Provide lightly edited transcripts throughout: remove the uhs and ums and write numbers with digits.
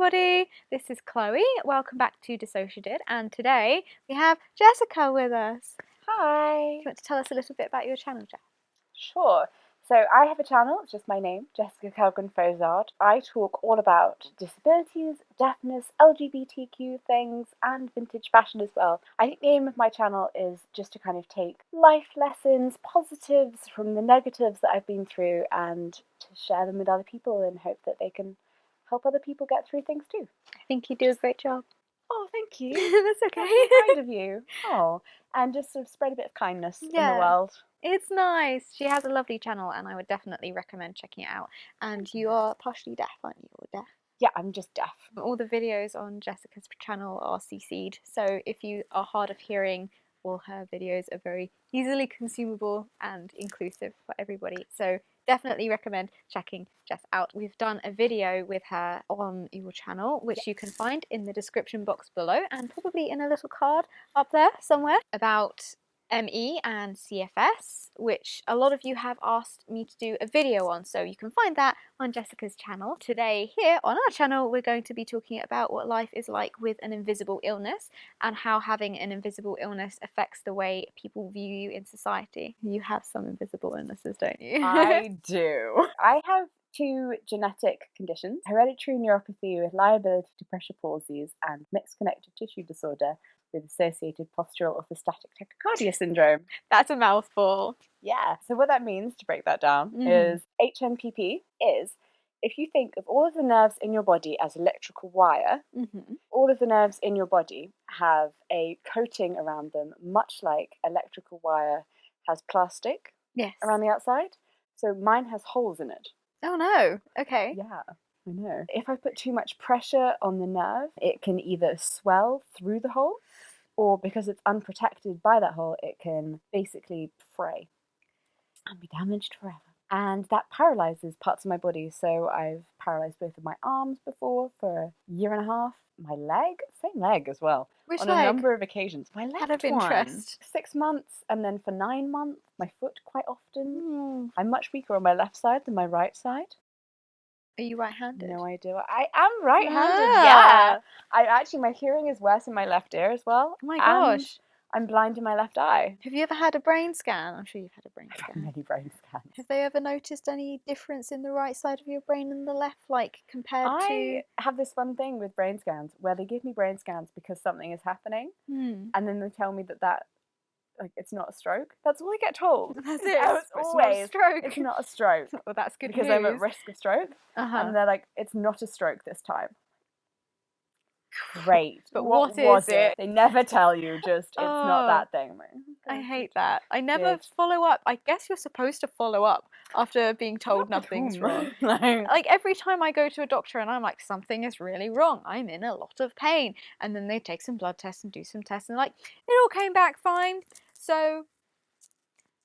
everybody, this is Chloe. Welcome back to DissociaDID, and today we have Jessica with us. Hi. Do you want to tell us a little bit about your channel, Jess? Sure. So I have a channel, it's just my name, Jessica Kellgren-Fozard. I talk all about disabilities, deafness, LGBTQ things, and vintage fashion as well. I think the aim of my channel is just to kind of take life lessons, positives from the negatives that I've been through, and to share them with other people and hope that they can help other people get through things too. I think you do a great job. Oh, thank you. That's okay. That's kind of you. Oh, and just sort of spread a bit of kindness in the world. It's nice. She has a lovely channel, and I would definitely recommend checking it out. And you are partially deaf, aren't you? Or deaf? Yeah, I'm just deaf. All the videos on Jessica's channel are CC'd, so if you are hard of hearing, all her videos are very easily consumable and inclusive for everybody. So definitely recommend checking Jess out. We've done a video with her on your channel, which you can find in the description box below and probably in a little card up there somewhere, about ME and CFS, which a lot of you have asked me to do a video on, so you can find that on Jessica's channel. Today here on our channel we're going to be talking about what life is like with an invisible illness and how having an invisible illness affects the way people view you in society. You have some invisible illnesses, don't you? I do. I have two genetic conditions: hereditary neuropathy with liability to pressure palsies and mixed connective tissue disorder with associated postural orthostatic tachycardia syndrome. That's a mouthful. Yeah, so what that means, to break that down, is HNPP is, if you think of all of the nerves in your body as electrical wire, all of the nerves in your body have a coating around them, much like electrical wire has plastic around the outside. So mine has holes in it. Oh no, okay. Yeah, I know. If I put too much pressure on the nerve, it can either swell through the hole, or because it's unprotected by that hole, it can basically fray and be damaged forever. And that paralyzes parts of my body. So I've paralyzed both of my arms before for a year and a half. My leg, same leg as well. Which on leg? A number of occasions. My left Out of interest. 6 months, and then for 9 months, my foot quite often. I'm much weaker on my left side than my right side. Are you right-handed? No idea. I am right-handed, yeah. My hearing is worse in my left ear as well. Oh my gosh. I'm blind in my left eye. Have you ever had a brain scan? I'm sure you've had a brain I've scan. had many brain scans. Have they ever noticed any difference in the right side of your brain and the left, like compared to... I have this fun thing with brain scans where they give me brain scans because something is happening, and then they tell me that like, it's not a stroke. That's all I get told. That's it. It's It's always not a stroke. It's not a stroke. Well, that's good because news. I'm at risk of stroke. And they're like, it's not a stroke this time. Great. But what was it? They never tell you, just it's not that thing. I hate that. I never follow up. I guess you're supposed to follow up after being told nothing's wrong. Like every time I go to a doctor and I'm like, something is really wrong, I'm in a lot of pain, and then they take some blood tests and do some tests and like, it all came back fine, so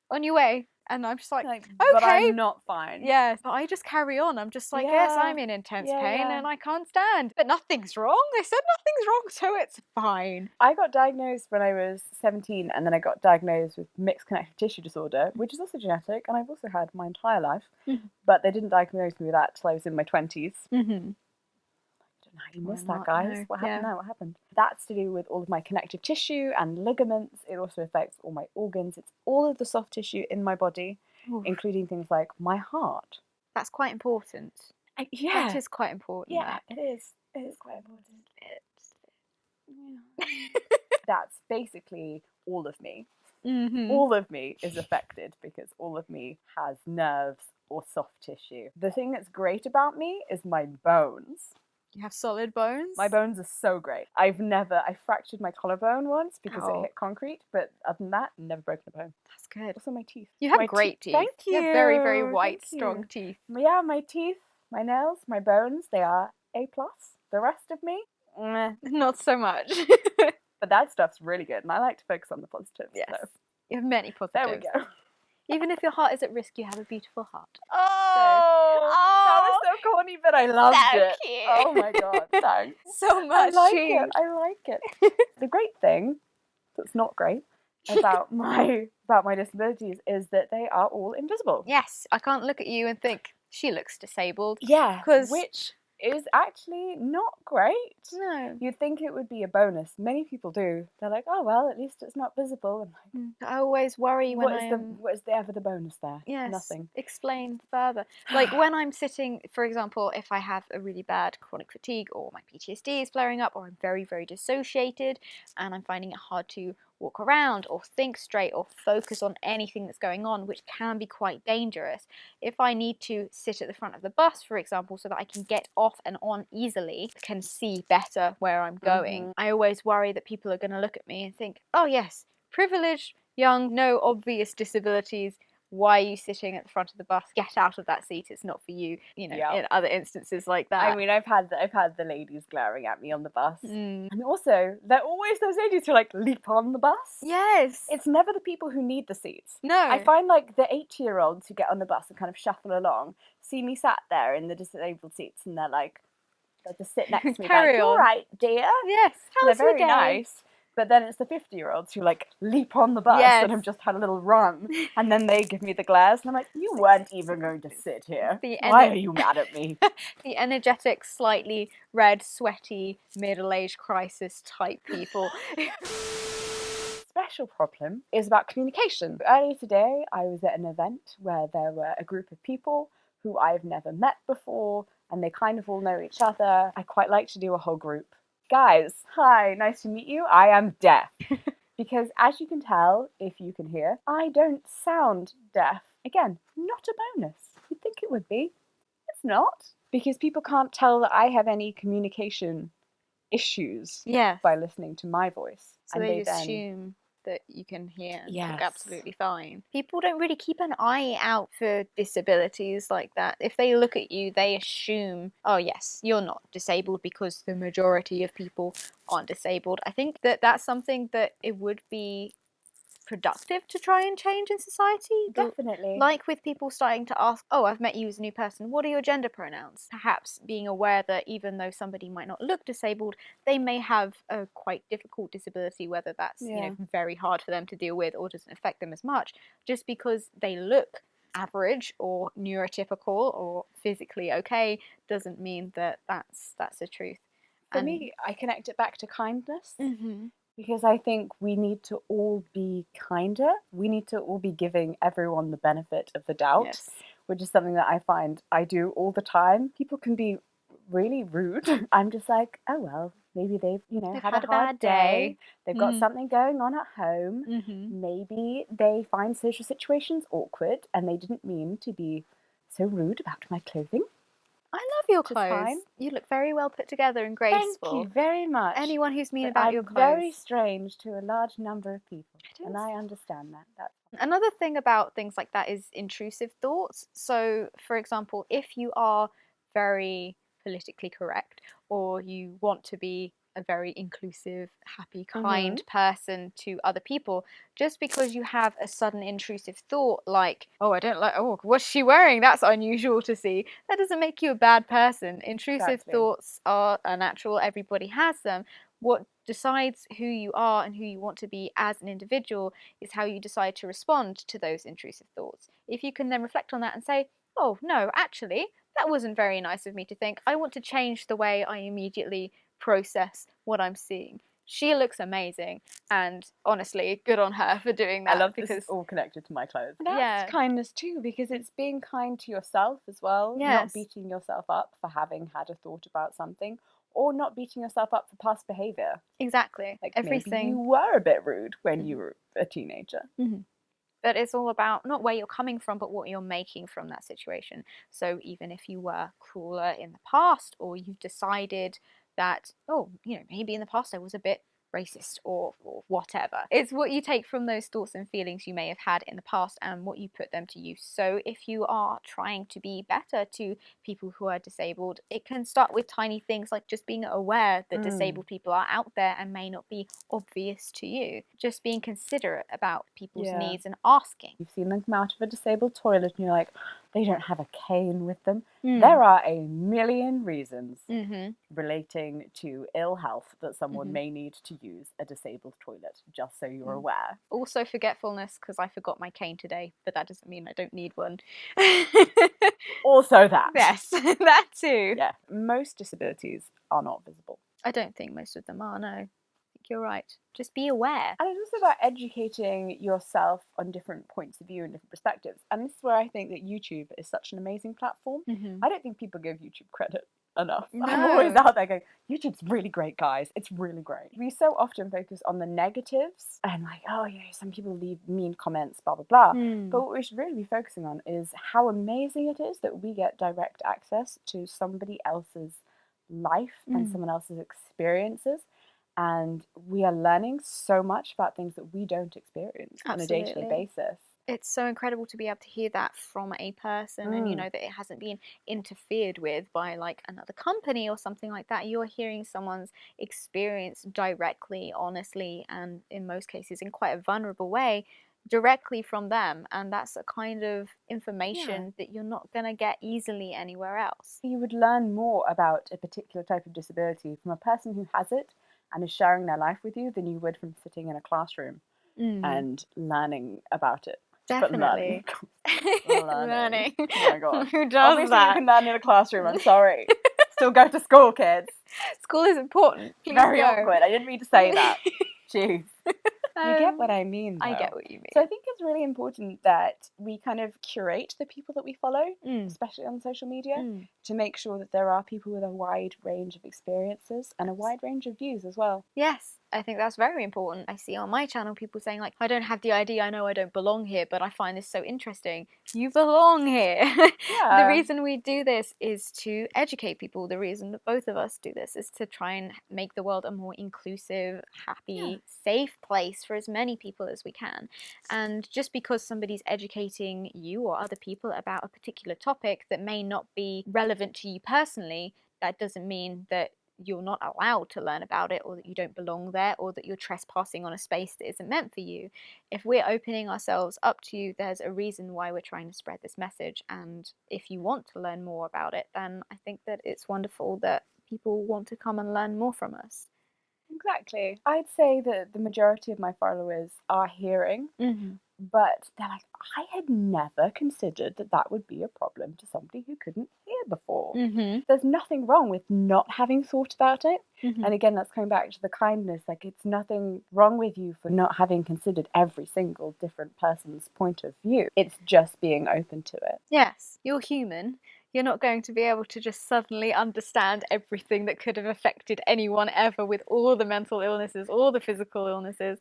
on your way. And I'm just like, okay. But I'm not fine. Yeah, but I just carry on. I'm just like, yes, I'm in intense pain and I can't stand. But nothing's wrong. They said nothing's wrong, so it's fine. I got diagnosed when I was 17, and then I got diagnosed with mixed connective tissue disorder, which is also genetic, and I've also had my entire life. But they didn't diagnose me with that till I was in my 20s. I don't know how you missed that, guys. What happened now? What happened? That's to do with all of my connective tissue and ligaments. It also affects all my organs. It's all of the soft tissue in my body, including things like my heart. That's quite important. Yeah. That is quite important. Yeah, it is. It is quite important. That's basically all of me. All of me is affected because all of me has nerves or soft tissue. The thing that's great about me is my bones. You have solid bones? My bones are so great. I fractured my collarbone once because it hit concrete, but other than that, never broken a bone. That's good. Also my teeth. You have great teeth. Thank you. You have very, very white, strong teeth. Yeah, my teeth, my nails, my bones, they are A+. The rest of me, not so much. But that stuff's really good, and I like to focus on the positives. Yes. So. You have many positives. There we go. Even if your heart is at risk, you have a beautiful heart. That was so corny, but I loved it. Cute. Oh my god, thanks. So much. I like it. The great thing that's not great about my disabilities is that they are all invisible. Yes, I can't look at you and think she looks disabled. Yeah, because which is actually not great. No. You'd think it would be a bonus. Many people do. They're like, oh well, at least it's not visible. And like, I always worry when what is ever the bonus there? Yes, Nothing. explain further. Like when I'm sitting, for example, if I have a really bad chronic fatigue or my PTSD is flaring up or I'm very, very dissociated and I'm finding it hard to walk around or think straight or focus on anything that's going on, which can be quite dangerous. If I need to sit at the front of the bus, for example, so that I can get off and on easily, can see better where I'm going, I always worry that people are going to look at me and think, oh yes, privileged, young, no obvious disabilities. Why are you sitting at the front of the bus? Get out of that seat. It's not for you. You know, in other instances like that. I mean, I've had the ladies glaring at me on the bus, and also they're always those ladies who like leap on the bus. Yes, it's never the people who need the seats. No, I find like the 80-year-olds who get on the bus and kind of shuffle along, see me sat there in the disabled seats, and they're like, they'll just sit next to me, like, all right, dear. Yes, how's your day? Very nice. But then it's the 50-year-olds who like leap on the bus and have just had a little run, and then they give me the glares, and I'm like, you weren't even going to sit here. Why are you mad at me? The energetic, slightly red, sweaty, middle-aged crisis type people. Special problem is about communication. Earlier today, I was at an event where there were a group of people who I've never met before, and they kind of all know each other. I quite like to do a whole group. Guys, hi, nice to meet you. I am deaf. Because as you can tell, if you can hear, I don't sound deaf. Again, not a bonus. You'd think it would be. It's not. Because people can't tell that I have any communication issues by listening to my voice. So they assume that you can hear and look absolutely fine. People don't really keep an eye out for disabilities like that. If they look at you, they assume, oh yes, you're not disabled because the majority of people aren't disabled. I think that that's something that it would be productive to try and change in society. Definitely. Like with people starting to ask, oh, I've met you as a new person, what are your gender pronouns? Perhaps being aware that even though somebody might not look disabled, they may have a quite difficult disability, whether that's you know, very hard for them to deal with or doesn't affect them as much, just because they look average or neurotypical or physically okay doesn't mean that that's the truth. For me, I connect it back to kindness. Because I think we need to all be kinder. We need to all be giving everyone the benefit of the doubt, which is something that I find I do all the time. People can be really rude. I'm just like, oh well, maybe they've had a hard day. They've got something going on at home. Maybe they find social situations awkward and they didn't mean to be so rude about my clothing. I love your clothes. You look very well put together and graceful. Thank you very much. Anyone who's mean about your clothes. Very strange to a large number of people, and I understand that. Another thing about things like that is intrusive thoughts. So, for example, if you are very politically correct or you want to be a very inclusive, happy, kind person to other people, just because you have a sudden intrusive thought like, oh, I don't like, oh, what's she wearing? That's unusual to see. That doesn't make you a bad person. Intrusive thoughts are natural. Everybody has them. What decides who you are and who you want to be as an individual is how you decide to respond to those intrusive thoughts. If you can then reflect on that and say, oh, no, actually, that wasn't very nice of me to think. I want to change the way I immediately process what I'm seeing. She looks amazing, and honestly, good on her for doing that. I love because it's all connected to my clothes. That's kindness too, because it's being kind to yourself as well, not beating yourself up for having had a thought about something, or not beating yourself up for past behaviour. Exactly. Like everything. Maybe you were a bit rude when you were a teenager. But it's all about not where you're coming from, but what you're making from that situation. So even if you were crueler in the past, or you've decided that, oh, maybe in the past I was a bit racist or whatever. It's what you take from those thoughts and feelings you may have had in the past and what you put them to use. So if you are trying to be better to people who are disabled, it can start with tiny things like just being aware that disabled people are out there and may not be obvious to you. Just being considerate about people's needs and asking. You've seen them come out of a disabled toilet and you're like, they don't have a cane with them. There are a million reasons relating to ill health that someone may need to use a disabled toilet, just so you're aware. Also forgetfulness, because I forgot my cane today, but that doesn't mean I don't need one. Also that. Yes, that too. Yeah, most disabilities are not visible. I don't think most of them are, no. I think you're right. Just be aware. And it's also about educating yourself on different points of view and different perspectives. And this is where I think that YouTube is such an amazing platform. I don't think people give YouTube credit enough. No. I'm always out there going, YouTube's really great, guys. It's really great. We so often focus on the negatives and like, oh, you know, some people leave mean comments, blah, blah, blah. But what we should really be focusing on is how amazing it is that we get direct access to somebody else's life and someone else's experiences. And we are learning so much about things that we don't experience on a day-to-day basis. It's so incredible to be able to hear that from a person and, you know, that it hasn't been interfered with by like another company or something like that. You're hearing someone's experience directly, honestly, and in most cases in quite a vulnerable way, directly from them. And that's a kind of information that you're not going to get easily anywhere else. You would learn more about a particular type of disability from a person who has it and is sharing their life with you than you would from sitting in a classroom and learning about it. Definitely. Learning. Oh my god. Who does Obviously that? you can learn in a classroom, I'm sorry. Still go to school, kids. School is important. Please Very go. awkward. I didn't mean to say that. Jeez. You get what I mean, though. I get what you mean. So I think it's really important that we kind of curate the people that we follow, especially on social media, to make sure that there are people with a wide range of experiences and a wide range of views as well. Yes, I think that's very important. I see on my channel people saying like, I don't have the ID, I know I don't belong here, but I find this so interesting. You belong here. Yeah. The reason we do this is to educate people. The reason that both of us do this is to try and make the world a more inclusive, happy, safe place for as many people as we can. And just because somebody's educating you or other people about a particular topic that may not be relevant to you personally, that doesn't mean that you're not allowed to learn about it, or that you don't belong there, or that you're trespassing on a space that isn't meant for you. If we're opening ourselves up to you, there's a reason why we're trying to spread this message. And if you want to learn more about it, then I think that it's wonderful that people want to come and learn more from us. Exactly. I'd say that the majority of my followers are hearing, but they're like, I had never considered that that would be a problem to somebody who couldn't hear before. There's nothing wrong with not having thought about it. And again, that's coming back to the kindness. Like, it's nothing wrong with you for not having considered every single different person's point of view. It's just being open to it. Yes, you're human. You're not going to be able to just suddenly understand everything that could have affected anyone ever with all the mental illnesses, all the physical illnesses.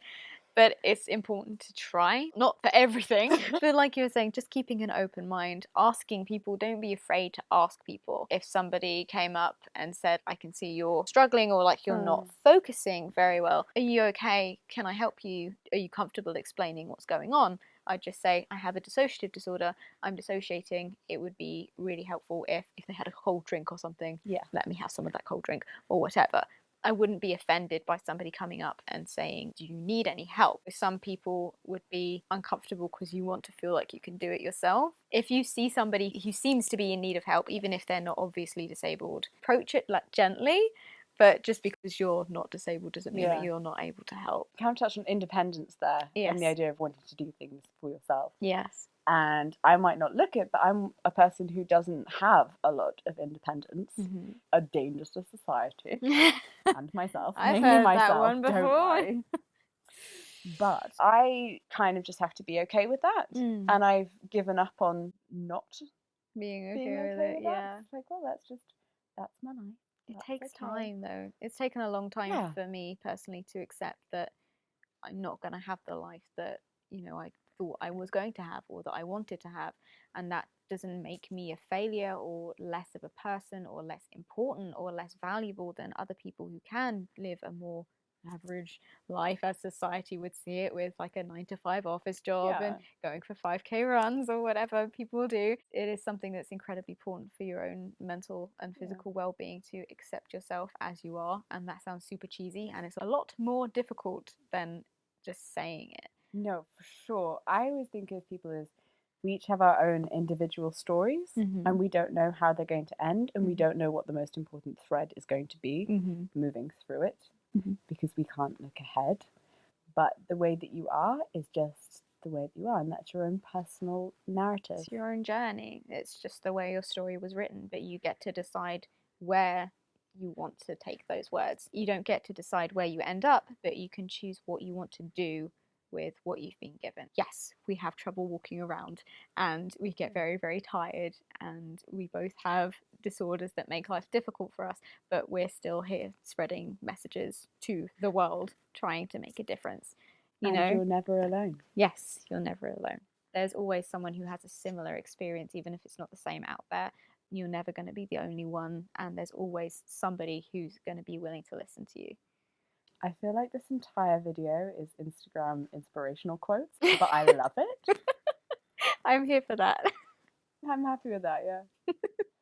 But it's important to try, not for everything, but like you were saying, just keeping an open mind, asking people. Don't be afraid to ask people. If somebody came up and said, I can see you're struggling, or like you're not focusing very well, are you okay? Can I help you? Are you comfortable explaining what's going on? I'd just say, I have a dissociative disorder, I'm dissociating. It would be really helpful if they had a cold drink or something, let me have some of that cold drink or whatever. I wouldn't be offended by somebody coming up and saying, do you need any help? Some people would be uncomfortable because you want to feel like you can do it yourself. If you see somebody who seems to be in need of help, even if they're not obviously disabled, approach it like gently. But just because you're not disabled doesn't mean that you're not able to help. Kind of touch on independence there, and the idea of wanting to do things for yourself. Yes. And I might not look it, but I'm a person who doesn't have a lot of independence, a danger to society, and myself. I've heard that one before. But I kind of just have to be okay with that. And I've given up on not being okay with it. Yeah. It's like, well, that's my life. It takes time, though. It's taken a long time for me personally to accept that I'm not going to have the life that, you know, I thought I was going to have or that I wanted to have. And that doesn't make me a failure or less of a person or less important or less valuable than other people who can live a more average life as society would see it, with like a 9-to-5 office job and going for 5K runs or whatever people do. It is something that's incredibly important for your own mental and physical well-being to accept yourself as you are. And that sounds super cheesy, and it's a lot more difficult than just saying it. No, for sure. I always think of people as we each have our own individual stories, and we don't know how they're going to end, and we don't know what the most important thread is going to be moving through it, because we can't look ahead. But the way that you are is just the way that you are, and that's your own personal narrative. It's your own journey. It's just the way your story was written, but you get to decide where you want to take those words. You don't get to decide where you end up, but you can choose what you want to do with what you've been given. Yes, we have trouble walking around, and we get very, very tired, and we both have disorders that make life difficult for us, but we're still here spreading messages to the world, trying to make a difference. You know, you're never alone. Yes, you're never alone. There's always someone who has a similar experience, even if it's not the same out there. You're never going to be the only one, and there's always somebody who's going to be willing to listen to you. I feel like this entire video is Instagram inspirational quotes, but I love it. I'm here for that. I'm happy with that, yeah.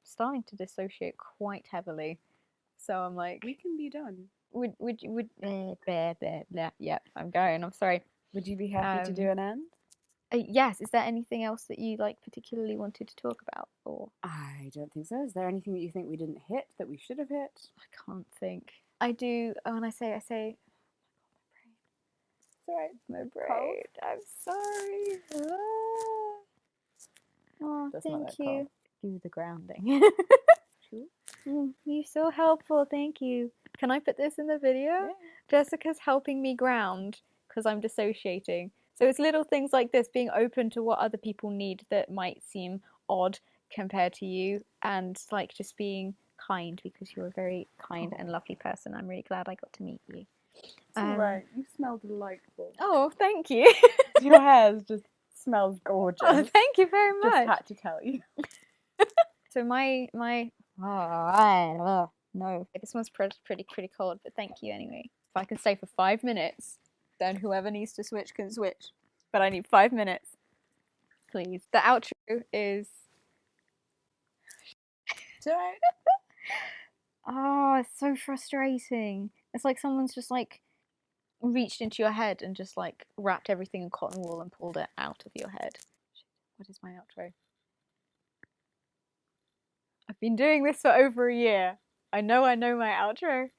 Starting to dissociate quite heavily, so I'm like, we can be done. Yep, I'm going. I'm sorry. Would you be happy to do an end? Yes. Is there anything else that you particularly wanted to talk about, or? I don't think so. Is there anything that you think we didn't hit that we should have hit? I can't think. I do. When I say, oh my brain. Sorry, I'm sorry. Oh, thank you. Do the grounding. You're so helpful. Thank you. Can I put this in the video? Yeah. Jessica's helping me ground because I'm dissociating. So it's little things like this, being open to what other people need that might seem odd compared to you, and just being kind, because you're a very kind and lovely person. I'm really glad I got to meet you. It's alright. You smell delightful. Oh, thank you. Your hair just smells gorgeous. Oh, thank you very much. Just had to tell you. So no, this one's pretty cold, but thank you anyway. If I can stay for 5 minutes, then whoever needs to switch can switch. But I need 5 minutes, please. The outro is. Sorry. Oh, it's so frustrating. It's like someone's just reached into your head and just wrapped everything in cotton wool and pulled it out of your head. What is my outro? I've been doing this for over a year. I know my outro.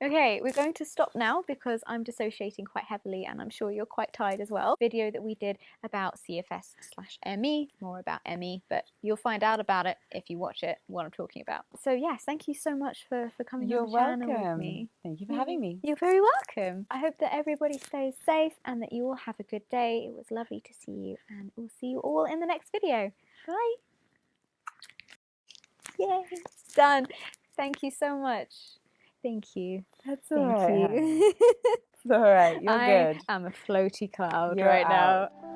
Okay, we're going to stop now because I'm dissociating quite heavily, and I'm sure you're quite tired as well. Video that we did about CFS/ME, more about ME, but you'll find out about it if you watch it, what I'm talking about. So yes, thank you so much for coming on the channel with me. Thank you for having me. You're very welcome. I hope that everybody stays safe and that you all have a good day. It was lovely to see you, and we'll see you all in the next video. Bye. Yay, done. Thank you so much. Thank you. That's Thank alright. you. It's alright. You're good. I'm a floaty cloud You're right out. now.